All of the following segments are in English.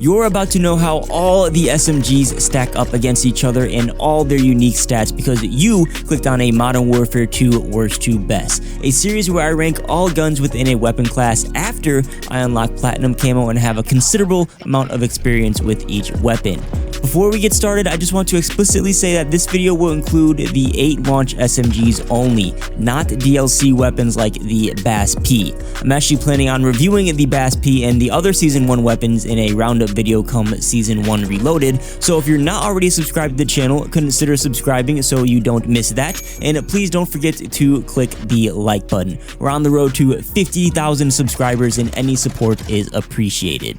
You're about to know how all the SMGs stack up against each other and all their unique stats because you clicked on a Modern Warfare 2 Worst to Best, a series where I rank all guns within a weapon class after I unlock Platinum Camo and have a considerable amount of experience with each weapon. Before we get started, I just want to explicitly say that this video will include the 8 launch SMGs only, not DLC weapons like the Bass P. I'm actually planning on reviewing the Bass P and the other Season 1 weapons in a roundup video come Season 1 Reloaded, so if you're not already subscribed to the channel, consider subscribing so you don't miss that, and please don't forget to click the like button. We're on the road to 50,000 subscribers and any support is appreciated.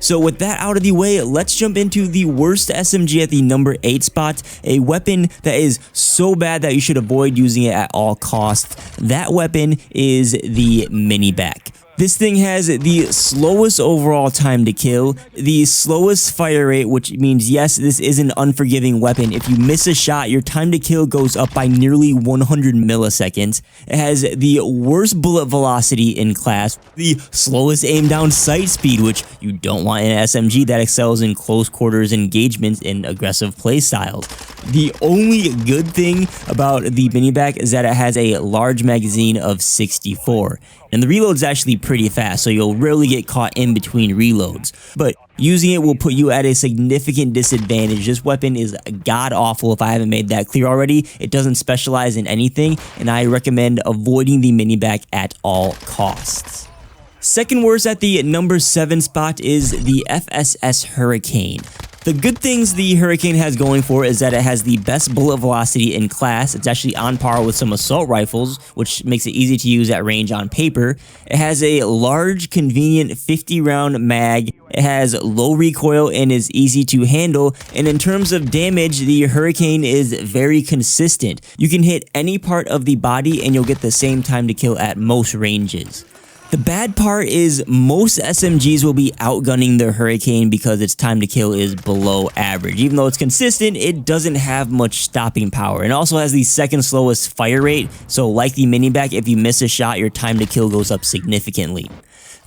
So with that out of the way, let's jump into the worst SMG at the number 8 spot, a weapon that is so bad that you should avoid using it at all costs. That weapon is the Minibak. This thing has the slowest overall time to kill, the slowest fire rate, which means yes, this is an unforgiving weapon. If you miss a shot, your time to kill goes up by nearly 100 milliseconds. It has the worst bullet velocity in class, the slowest aim down sight speed, which you don't want in an SMG that excels in close quarters engagements and aggressive play styles. The only good thing about the Minibak is that it has a large magazine of 64. And the reload is actually pretty fast, so you'll rarely get caught in between reloads. But using it will put you at a significant disadvantage. This weapon is god-awful if I haven't made that clear already. It doesn't specialize in anything, and I recommend avoiding the Minibak at all costs. Second worst at the number 7 spot is the FSS Hurricane. The good things the Hurricane has going for is that it has the best bullet velocity in class. It's actually on par with some assault rifles, which makes it easy to use at range on paper. It has a large, convenient 50-round mag. It has low recoil and is easy to handle. And in terms of damage, the Hurricane is very consistent. You can hit any part of the body and you'll get the same time to kill at most ranges. The bad part is most SMGs will be outgunning the Hurricane because its time to kill is below average. Even though it's consistent, it doesn't have much stopping power. It also has the second slowest fire rate, so like the Minibak, if you miss a shot, your time to kill goes up significantly.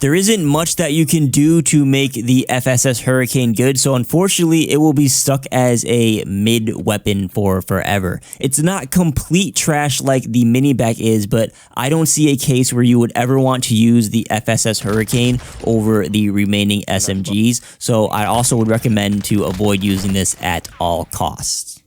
There isn't much that you can do to make the FSS Hurricane good, so unfortunately it will be stuck as a mid weapon for forever. It's not complete trash like the Minibak is, but I don't see a case where you would ever want to use the FSS Hurricane over the remaining SMGs, so I also would recommend to avoid using this at all costs.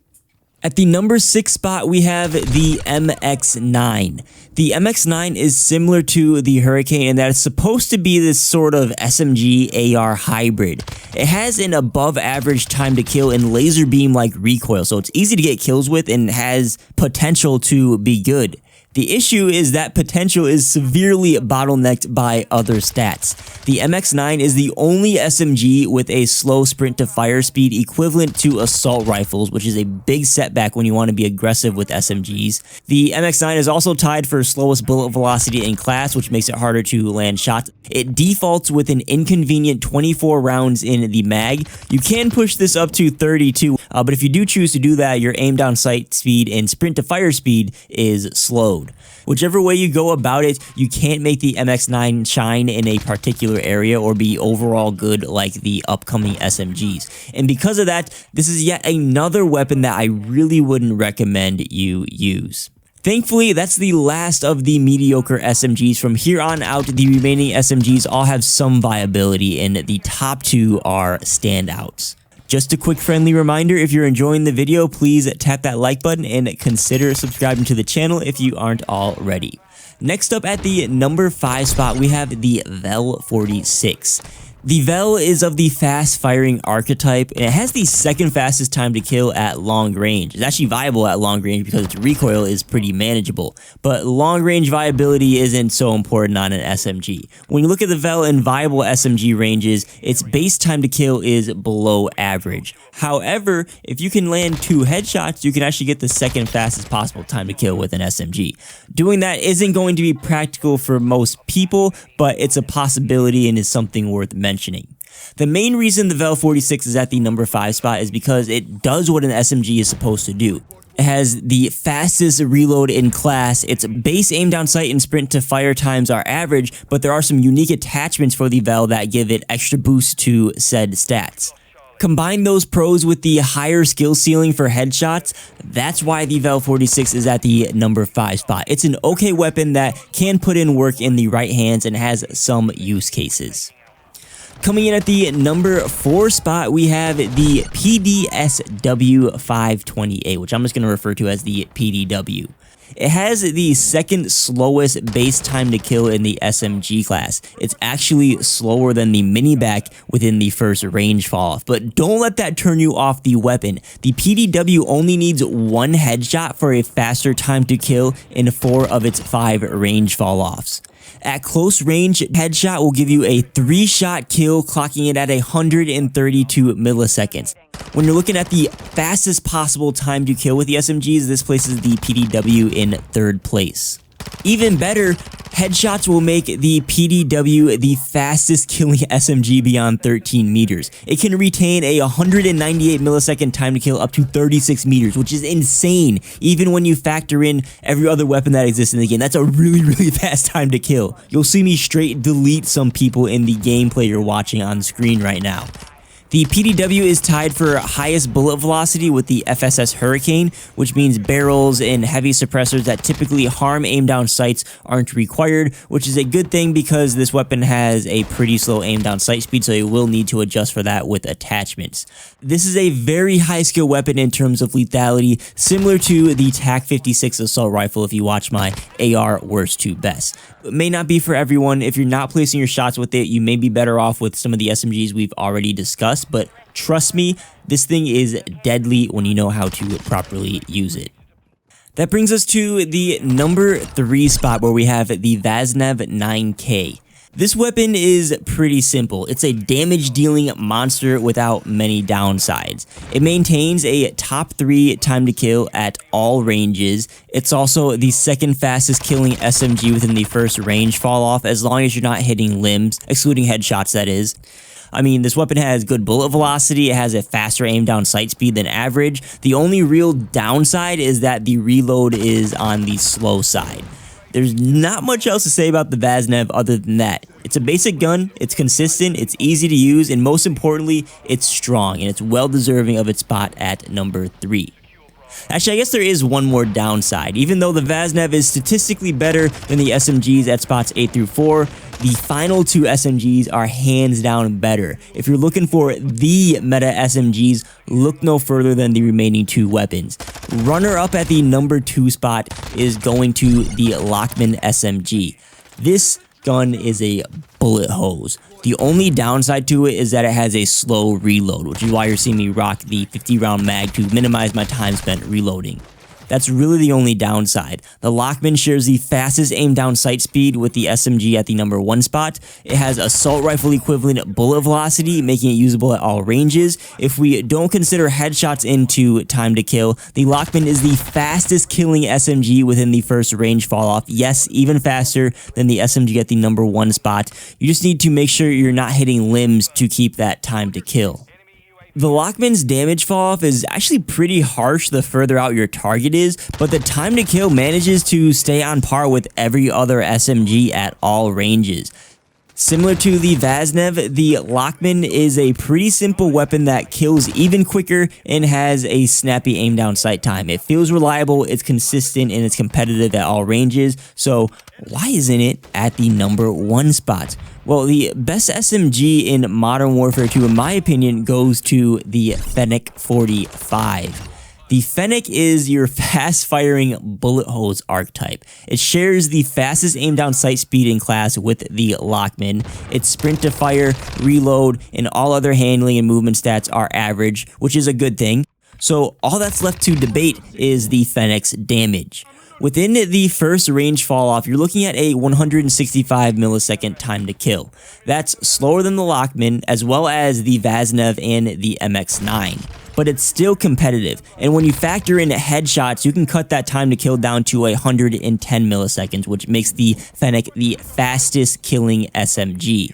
At the number 6 spot, we have the MX9. The MX9 is similar to the Hurricane in that it's supposed to be this sort of SMG AR hybrid. It has an above average time to kill and laser beam like recoil, so it's easy to get kills with and has potential to be good. The issue is that potential is severely bottlenecked by other stats. The MX9 is the only SMG with a slow sprint to fire speed equivalent to assault rifles, which is a big setback when you want to be aggressive with SMGs. The MX9 is also tied for slowest bullet velocity in class, which makes it harder to land shots. It defaults with an inconvenient 24 rounds in the mag. You can push this up to 32, but if you do choose to do that, your aim down sight speed and sprint to fire speed is slowed. Whichever way you go about it, you can't make the MX9 shine in a particular area or be overall good like the upcoming SMGs. And because of that, this is yet another weapon that I really wouldn't recommend you use. Thankfully, that's the last of the mediocre SMGs. From here on out, the remaining SMGs all have some viability, and the top 2 are standouts. Just a quick friendly reminder, if you're enjoying the video, please tap that like button and consider subscribing to the channel if you aren't already. Next up at the number 5 spot, we have the Vel 46. The Vel is of the fast firing archetype, and it has the second fastest time to kill at long range. It's actually viable at long range because its recoil is pretty manageable, but long range viability isn't so important on an SMG. When you look at the Vel in viable SMG ranges, its base time to kill is below average. However, if you can land 2 headshots, you can actually get the second fastest possible time to kill with an SMG. Doing that isn't going to be practical for most people, but it's a possibility and is something worth mentioning. The main reason the Vel 46 is at the number 5 spot is because it does what an SMG is supposed to do. It has the fastest reload in class. Its base aim down sight and sprint to fire times are average, but there are some unique attachments for the Vel that give it extra boost to said stats. Combine those pros with the higher skill ceiling for headshots, that's why the Vel 46 is at the number 5 spot. It's an okay weapon that can put in work in the right hands and has some use cases. Coming in at the number 4 spot, we have the PDSW 528, which I'm just going to refer to as the PDW. It has the second slowest base time to kill in the SMG class. It's actually slower than the Minibak within the first range fall off, but don't let that turn you off the weapon. The PDW only needs 1 headshot for a faster time to kill in 4 of its 5 range fall offs. At close range, headshot will give you a 3-shot kill, clocking it at 132 milliseconds. When you're looking at the fastest possible time to kill with the SMGs, this places the PDW in 3rd place. Even better, headshots will make the PDW the fastest killing SMG beyond 13 meters. It can retain a 198 millisecond time to kill up to 36 meters, which is insane, even when you factor in every other weapon that exists in the game. That's a really fast time to kill. You'll see me straight delete some people in the gameplay you're watching on screen right now. The PDW is tied for highest bullet velocity with the FSS Hurricane, which means barrels and heavy suppressors that typically harm aim down sights aren't required, which is a good thing because this weapon has a pretty slow aim down sight speed, so you will need to adjust for that with attachments. This is a very high skill weapon in terms of lethality, similar to the TAC 56 assault rifle if you watch my AR worst to best. It may not be for everyone. If you're not placing your shots with it, you may be better off with some of the SMGs we've already discussed, but trust me, this thing is deadly when you know how to properly use it. That brings us to the number 3 spot, where we have the Vaznev 9K. This weapon is pretty simple. It's a damage dealing monster without many downsides. It maintains a top 3 time to kill at all ranges. It's also the second fastest killing SMG within the first range fall off, as long as you're not hitting limbs, excluding headshots that is. I mean, this weapon has good bullet velocity, it has a faster aim down sight speed than average. The only real downside is that the reload is on the slow side. There's not much else to say about the Vaznev other than that. It's a basic gun, it's consistent, it's easy to use, and most importantly, it's strong, and it's well deserving of its spot at number 3. Actually, I guess there is one more downside. Even though the Vaznev is statistically better than the SMGs at spots 8 through 4, the final 2 SMGs are hands down better. If you're looking for the meta SMGs, look no further than the remaining 2 weapons. Runner up at the number 2 spot is going to the Lachmann SMG. This gun is a bullet hose. The only downside to it is that it has a slow reload, which is why you're seeing me rock the 50 round mag to minimize my time spent reloading. That's really the only downside. The Lachmann shares the fastest aim down sight speed with the SMG at the number 1 spot. It has assault rifle equivalent bullet velocity, making it usable at all ranges. If we don't consider headshots into time to kill, the Lachmann is the fastest killing SMG within the first range fall off. Yes, even faster than the SMG at the number 1 spot. You just need to make sure you're not hitting limbs to keep that time to kill. The Lachmann's damage fall off is actually pretty harsh the further out your target is, but the time to kill manages to stay on par with every other SMG at all ranges. Similar to the Vaznev, the Lachmann is a pretty simple weapon that kills even quicker and has a snappy aim down sight time. It feels reliable, it's consistent, and it's competitive at all ranges, so why isn't it at the number 1 spot? Well, the best SMG in Modern Warfare 2, in my opinion, goes to the Fennec 45. The Fennec is your fast-firing bullet hose archetype. It shares the fastest aim-down sight speed in class with the Lachmann. Its sprint to fire, reload, and all other handling and movement stats are average, which is a good thing. So all that's left to debate is the Fennec's damage. Within the first range fall off, you're looking at a 165 millisecond time to kill. That's slower than the Lachmann, as well as the Vaznev and the MX9. But it's still competitive, and when you factor in headshots, you can cut that time to kill down to 110 milliseconds, which makes the Fennec the fastest killing SMG.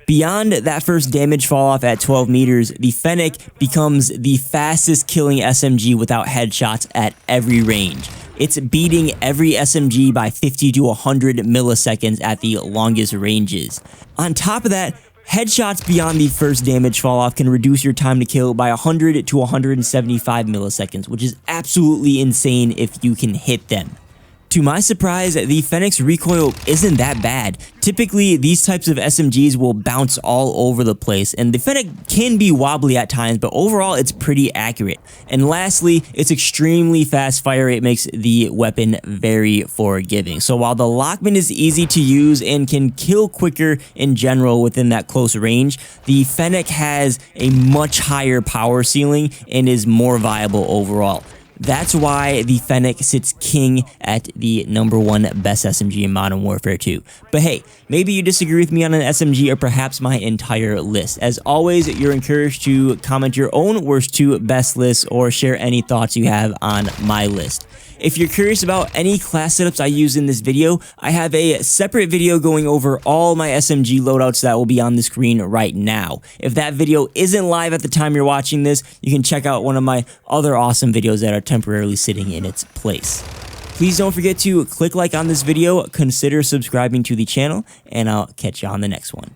Beyond that first damage fall off at 12 meters, the Fennec becomes the fastest killing SMG without headshots at every range. It's beating every SMG by 50 to 100 milliseconds at the longest ranges. On top of that, headshots beyond the first damage fall off can reduce your time to kill by 100 to 175 milliseconds, which is absolutely insane if you can hit them. To my surprise, the Fennec's recoil isn't that bad. Typically, these types of SMGs will bounce all over the place, and the Fennec can be wobbly at times, but overall it's pretty accurate. And lastly, its extremely fast fire rate makes the weapon very forgiving. So while the Lachmann is easy to use and can kill quicker in general within that close range, the Fennec has a much higher power ceiling and is more viable overall. That's why the Fennec sits king at the #1 best SMG in Modern Warfare 2. But hey, maybe you disagree with me on an SMG or perhaps my entire list. As always, you're encouraged to comment your own worst 2 best lists or share any thoughts you have on my list. If you're curious about any class setups I use in this video, I have a separate video going over all my SMG loadouts that will be on the screen right now. If that video isn't live at the time you're watching this, you can check out one of my other awesome videos that are temporarily sitting in its place. Please don't forget to click like on this video, consider subscribing to the channel, and I'll catch you on the next one.